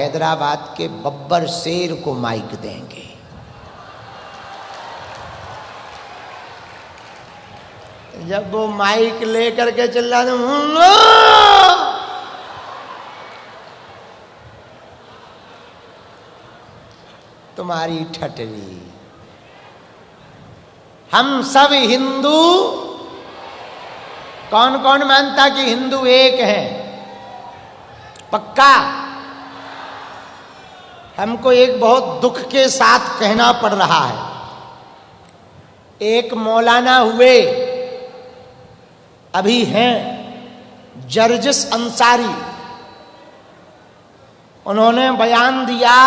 हैदराबाद के बब्बर शेर को माइक देंगे। जब वो माइक लेकर के चिल्ला तुम्हारी ठटरी, हम सब हिंदू। कौन कौन मानता कि हिंदू एक है? पक्का? हमको एक बहुत दुख के साथ कहना पड़ रहा है, एक मौलाना हुए अभी हैं जर्जिस अंसारी, उन्होंने बयान दिया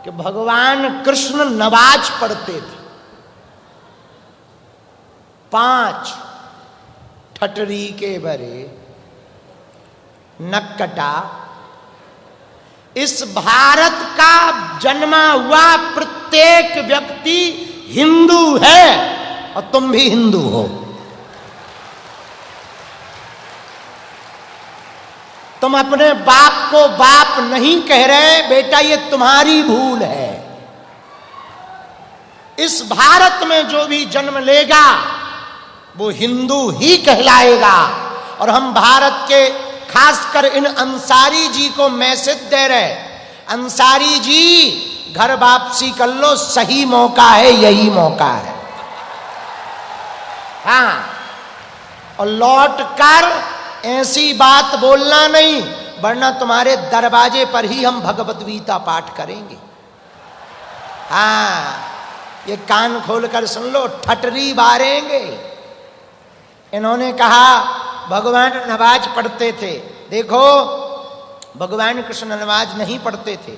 कि भगवान कृष्ण नमाज पढ़ते थे। 5 ठटरी के बरे नक्कटा, इस भारत का जन्मा हुआ प्रत्येक व्यक्ति हिंदू है और तुम भी हिंदू हो। तुम अपने बाप को बाप नहीं कह रहे बेटा, ये तुम्हारी भूल है। इस भारत में जो भी जन्म लेगा वो हिंदू ही कहलाएगा। और हम भारत के खासकर इन अंसारी जी को मैसेज दे रहे, अंसारी जी घर वापसी कर लो, सही मौका है, यही मौका है। हाँ, और लौट कर ऐसी बात बोलना नहीं, वरना तुम्हारे दरवाजे पर ही हम भगवत गीता पाठ करेंगे। हाँ, ये कान खोलकर सुन लो, ठटरी बारेंगे। इन्होंने कहा भगवान नमाज पढ़ते थे। देखो, भगवान कृष्ण नमाज नहीं पढ़ते थे।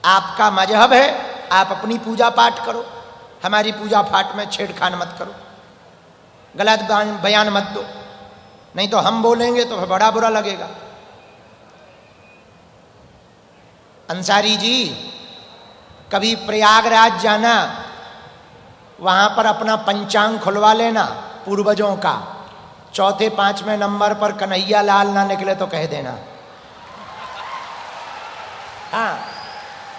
आपका मजहब है, आप अपनी पूजा पाठ करो, हमारी पूजा पाठ में छेड़खानी मत करो, गलत बयान मत दो, नहीं तो हम बोलेंगे तो बड़ा बुरा लगेगा। अंसारी जी, कभी प्रयागराज जाना, वहां पर अपना पंचांग खुलवा लेना पूर्वजों का। चौथे 5वें नंबर पर कन्हैया लाल ना निकले तो कह देना। हाँ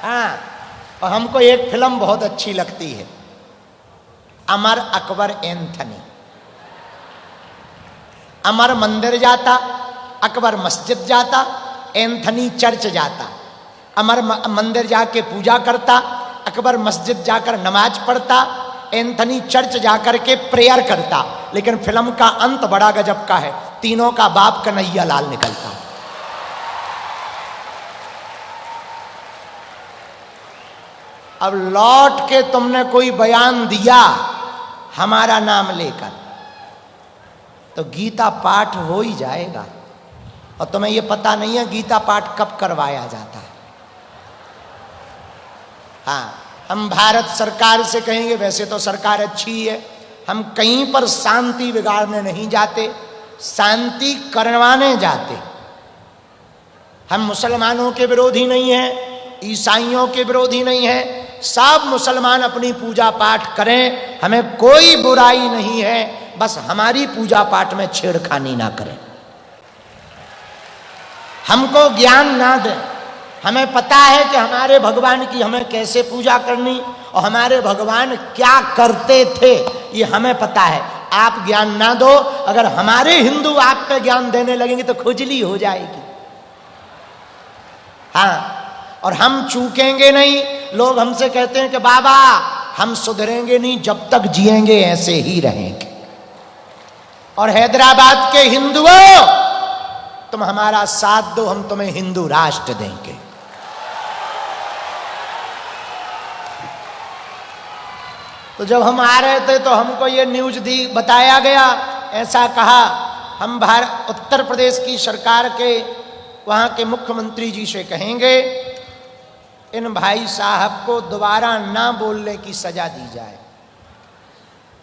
हाँ, और हमको एक फिल्म बहुत अच्छी लगती है, अमर अकबर एंथनी। अमर मंदिर जाता, अकबर मस्जिद जाता, एंथनी चर्च जाता। अमर मंदिर जाके पूजा करता, अकबर मस्जिद जाकर नमाज पढ़ता, एंथनी चर्च जाकर के प्रेयर करता। लेकिन फिल्म का अंत बड़ा गजब का है, तीनों का बाप कन्हैया लाल निकलता। अब लौट के तुमने कोई बयान दिया हमारा नाम लेकर, तो गीता पाठ हो ही जाएगा। और तुम्हें यह पता नहीं है गीता पाठ कब करवाया जाता है। हाँ, हम भारत सरकार से कहेंगे, वैसे तो सरकार अच्छी है, हम कहीं पर शांति बिगाड़ने नहीं जाते, शांति करवाने जाते। हम मुसलमानों के विरोधी नहीं हैं, ईसाइयों के विरोधी नहीं हैं। सब मुसलमान अपनी पूजा पाठ करें, हमें कोई बुराई नहीं है, बस हमारी पूजा पाठ में छेड़खानी ना करें, हमको ज्ञान ना दें। हमें पता है कि हमारे भगवान की हमें कैसे पूजा करनी और हमारे भगवान क्या करते थे, ये हमें पता है। आप ज्ञान ना दो, अगर हमारे हिंदू आप पे ज्ञान देने लगेंगे तो खुजली हो जाएगी। हाँ, और हम चूकेंगे नहीं। लोग हमसे कहते हैं कि बाबा हम सुधरेंगे नहीं, जब तक जिएंगे ऐसे ही रहेंगे। और हैदराबाद के हिंदुओं, तुम हमारा साथ दो, हम तुम्हें हिंदू राष्ट्र देंगे। तो जब हम आ रहे थे तो हमको ये न्यूज दी, बताया गया, ऐसा कहा, हम उत्तर प्रदेश की सरकार के वहाँ के मुख्यमंत्री जी से कहेंगे इन भाई साहब को दोबारा ना बोलने की सजा दी जाए।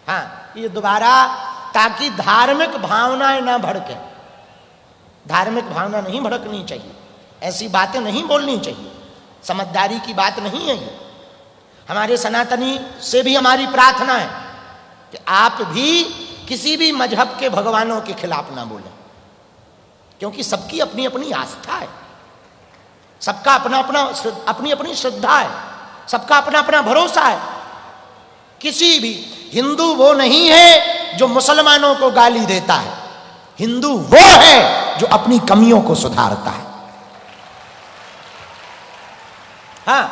हाँ, ये दोबारा, ताकि धार्मिक भावनाएं ना भड़के। धार्मिक भावना नहीं भड़कनी चाहिए, ऐसी बातें नहीं बोलनी चाहिए, समझदारी की बात नहीं है ये। हमारे सनातनी से भी हमारी प्रार्थना है कि आप भी किसी भी मजहब के भगवानों के खिलाफ ना बोलें, क्योंकि सबकी अपनी अपनी आस्था है। सबका अपना अपना अपनी अपनी श्रद्धा है, सबका अपना अपना भरोसा है। किसी भी हिंदू वो नहीं है जो मुसलमानों को गाली देता है, हिंदू वो है जो अपनी कमियों को सुधारता है। हाँ,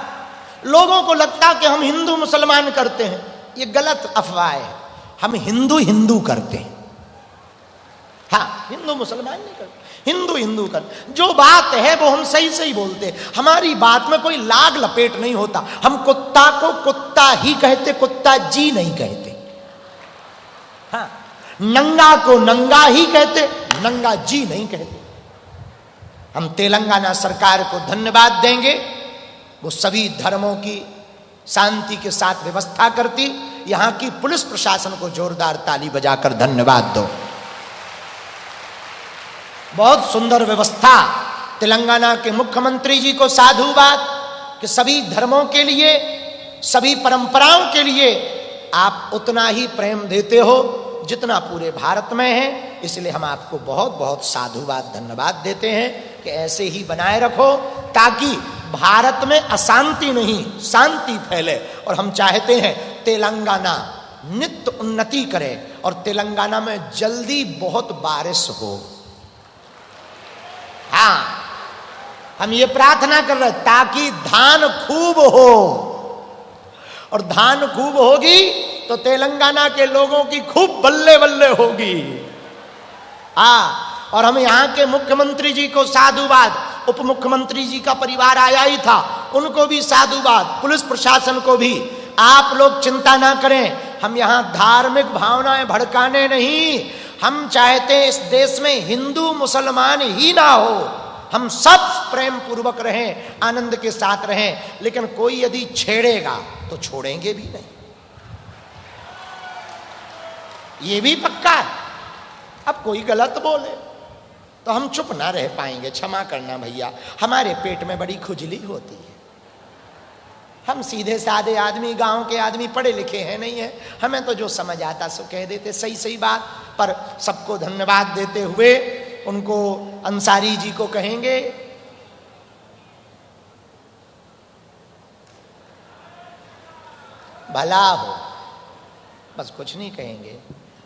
लोगों को लगता कि हम हिंदू मुसलमान करते हैं, ये गलत अफवाह है। हम हिंदू हिंदू करते हैं। हाँ, हिंदू मुसलमान नहीं करते, हिंदू हिंदू कर। जो बात है वो हम सही सही बोलते हैं, हमारी बात में कोई लाग लपेट नहीं होता। हम कुत्ता को कुत्ता ही कहते, कुत्ता जी नहीं कहते। हाँ, नंगा को नंगा ही कहते, नंगा जी नहीं कहते। हम तेलंगाना सरकार को धन्यवाद देंगे, वो सभी धर्मों की शांति के साथ व्यवस्था करती। यहां की पुलिस प्रशासन को जोरदार ताली बजाकर धन्यवाद दो। बहुत सुंदर व्यवस्था। तेलंगाना के मुख्यमंत्री जी को साधुवाद कि सभी धर्मों के लिए, सभी परंपराओं के लिए आप उतना ही प्रेम देते हो जितना पूरे भारत में है। इसलिए हम आपको बहुत बहुत साधुवाद धन्यवाद देते हैं कि ऐसे ही बनाए रखो, ताकि भारत में अशांति नहीं शांति फैले। और हम चाहते हैं तेलंगाना नित्य उन्नति करे और तेलंगाना में जल्दी बहुत बारिश हो। हाँ, हम ये प्रार्थना कर रहे ताकि धान खूब हो, और धान खूब होगी तो तेलंगाना के लोगों की खूब बल्ले बल्ले होगी। हाँ, और हम यहाँ के मुख्यमंत्री जी को साधुवाद, उप मुख्यमंत्री जी का परिवार आया ही था, उनको भी साधुवाद, पुलिस प्रशासन को भी। आप लोग चिंता ना करें, हम यहाँ धार्मिक भावनाएं भड़काने नहीं। हम चाहते हैं इस देश में हिंदू मुसलमान ही ना हो, हम सब प्रेम पूर्वक रहें, आनंद के साथ रहें। लेकिन कोई यदि छेड़ेगा तो छोड़ेंगे भी नहीं, ये भी पक्का है। अब कोई गलत बोले तो हम चुप ना रह पाएंगे। क्षमा करना भैया, हमारे पेट में बड़ी खुजली होती है। हम सीधे साधे आदमी, गांव के आदमी, पढ़े लिखे हैं नहीं है, हमें तो जो समझ आता सो कह देते, सही सही बात। पर सबको धन्यवाद देते हुए उनको अंसारी जी को कहेंगे भला हो, बस कुछ नहीं कहेंगे।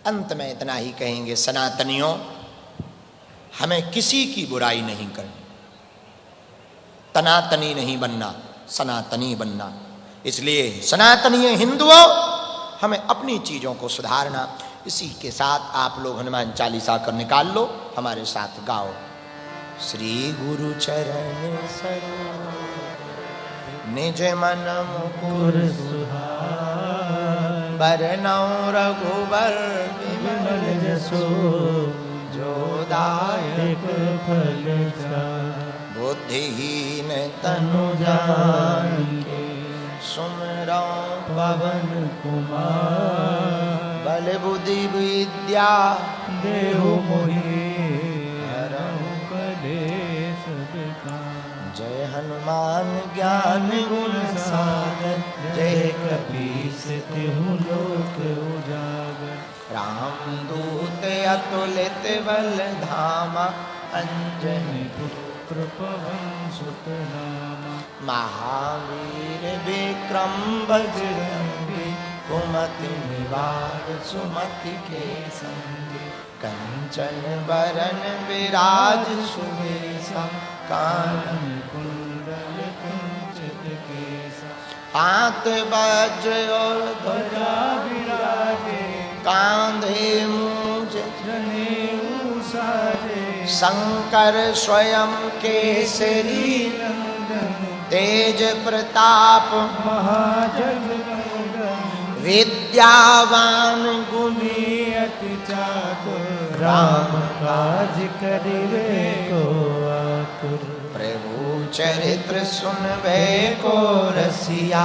अंत में इतना ही कहेंगे, सनातनियों, हमें किसी की बुराई नहीं करनी, तनातनी नहीं बनना, सनातनी बनना। इसलिए सनातनीय हिंदुओं, हमें अपनी चीजों को सुधारना। इसी के साथ आप लोग हनुमान चालीसा कर निकाल लो, हमारे साथ गाओ। श्री गुरु चरण सरोज निज मन मुकुर सुधार, बरनउँ रघुबर विमल जसो, जो दायक फल चारि। बुद्धिहीन तनु जानिके, सुमिरौ पवन कुमार। बल बुद्धि विद्या देहु मोहि, हरहु कलेश विकार। जय हनुमान ज्ञान गुण सागर, जय कपीस तिहु लोक उजागर। रामदूत अतुलित बल धामा, अंजनी पुत्र पवन सुत नामा। महावीर विक्रम बजरंगी, कुमति निवार सुमति के संगी। कंचन बरन विराज सुबेसा, कानन कुंडल कुंचित केसा। हाथ वज्र और ध्वजा विराजे, कांधे मूंज जनेऊ साजे। शंकर स्वयं केसरी नंदन, तेज प्रताप महाजगवंदन। विद्यावान गुणी अति चातुर, राम काज करिबे को आतुर। प्रभु चरित्र सुनबे को रसिया,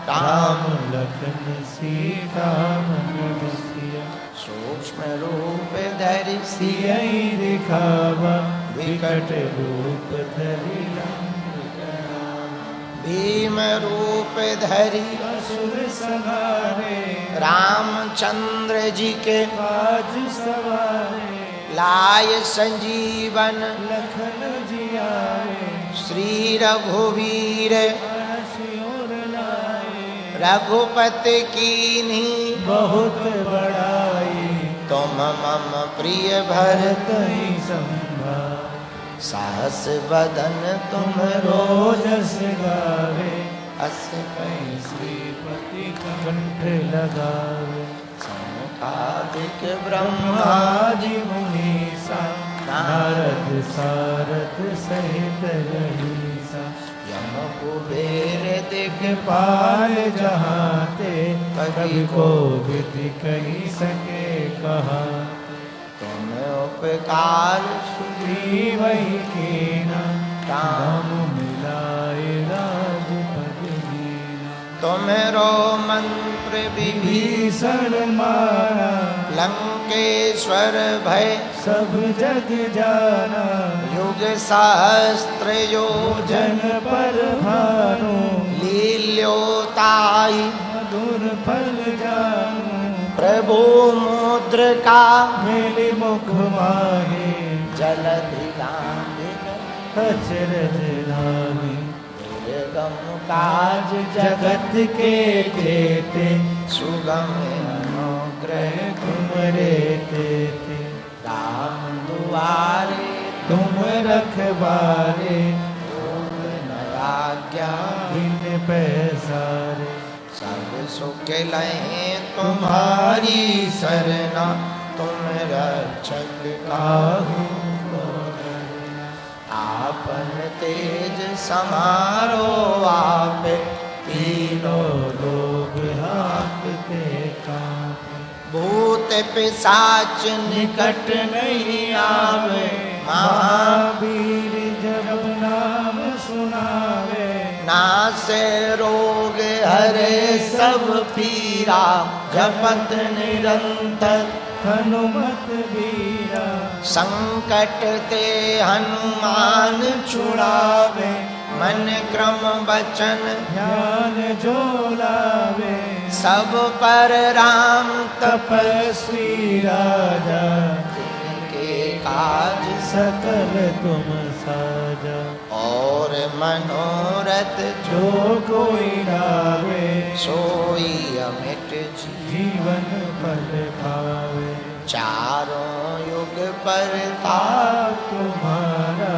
राम लखन सीता मन बसिया। सूक्ष्म रूप धरि सियहि दिखावा, विकट रूप धरि लंक जरावा। भीम रूप धरि असुर संहारे, रामचंद्र जी के काज सवारे। लाय संजीवन लखन जियाए, श्री रघुवीर रघुपति कीन्ही बहुत बड़ाई, तुम मम प्रिय भरत संभार। साहस बदन तुम रोजस गावे, अस कहीं श्रीपति कंठ लगावे। सनकादिक ब्रह्मा ब्रह्मादि मुनीसा, नारद सारद सहित रहीसा। यम कुबेर दिखपाल जहाते, कवि को विधि कही सके कहा। तुम उपकार वही कीना, राम मिलाए राजपद दीना। तुम्हेरो मंत्र विभीषण मारा, लंकेश्वर भय सब जग जाना। युग सहस्त्र योजन जन पर भानु, लील्योताई मधुर फल जानू। प्रभु मुद्रिका मेली मुख माहे, जलधि लांघि अचरज लागे। दुर्गम काज जगत के देते, सुगम अनुग्रह तुमरे देते। राम दुआरे तुम रखवारे, आज्ञा बिन पैसारे। सब सुख लहे तुम्हारी सरना, तुम रक्षक काहू आपन तेज समारो आप, तीनों लोग हाकते कांपे। भूत पिशाच निकट नहीं आवे, महावीर जब नाम सुनावे। नासे रोग हरे सब पीरा, जपत निरंतर हनुमत बीरा। संकट ते हनुमान छुड़ावे, मन क्रम बचन ध्यान जो लावे। सब पर राम तपस्वी राजा, के काज सकल तुम साजा। और मनोरथ जो कोई लावे, सोई अमिट जीवन फल पावे। चारों युग पर आप तुम्हारा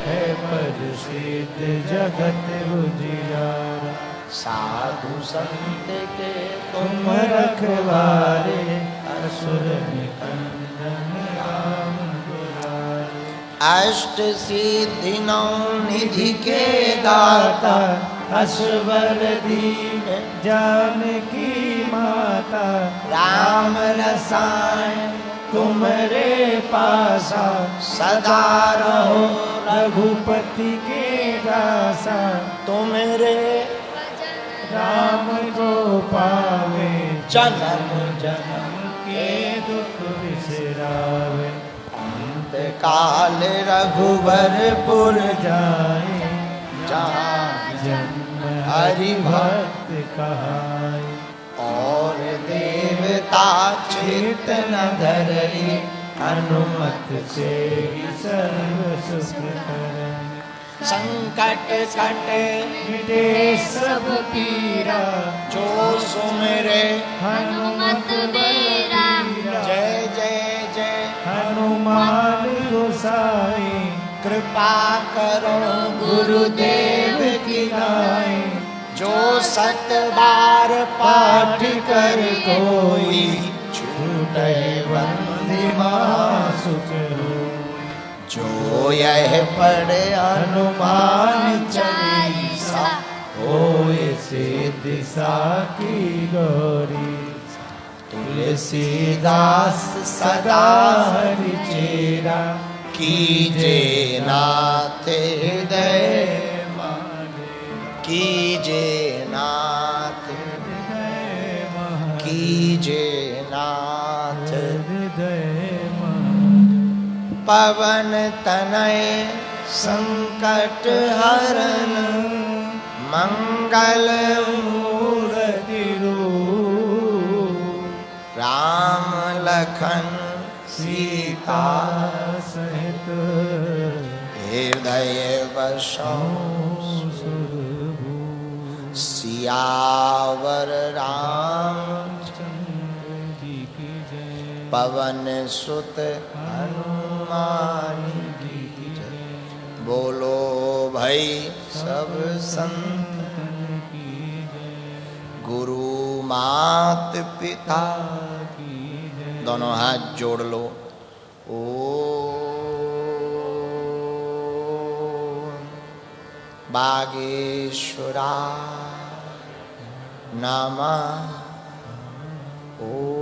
है प्रसिद्ध जगत उजियारा। साधु संत के तुम रखवारे, असुर निकंदन राम दुलारे। अष्ट सिद्धि नौ निधि के दाता, असवर दीन जानकी माता। राम रसायन तुम्हारे पासा, सदा रहो रघुपति के दासा। तुम्हारे राम को पावे, जन्म जन्म के दुख बिसरावे। अंत काल रघुवरपुर जाए, जहाँ जन्म हरि भक्त कहाए। और देवता चेतन धरई, हनुमत से ही सर्व सुख करे। संकट कटे मिटे सब पीरा, जो सुमिरे हनुमत बीरा। जय जय जय हनुमान गोसाई, कृपा करो गुरुदेव की नाई। जो सत बार पाठ कर कोई, छूटे बंदी महासुख होई। जो यह पढ़े हनुमान चालीसा, होए सिद्धि साकी गौरी। तुलसीदास सदा हरि चेरा, कीजे नाथ हृदय, कीजे नाथ, कीजे नाथ। पवन तनय संकट हरन, मंगल मूर्ति रूप। राम लखन सीता सहित हृदय हृदय बसो सियावर रामचंद्र जी की जय। पवन सुत हनुमान जी की जय। बोलो भाई सब संतन की जय। गुरु मात पिता की जय। दोनों हाथ जोड़ लो। ओ बागेश्वरा नमः। ओ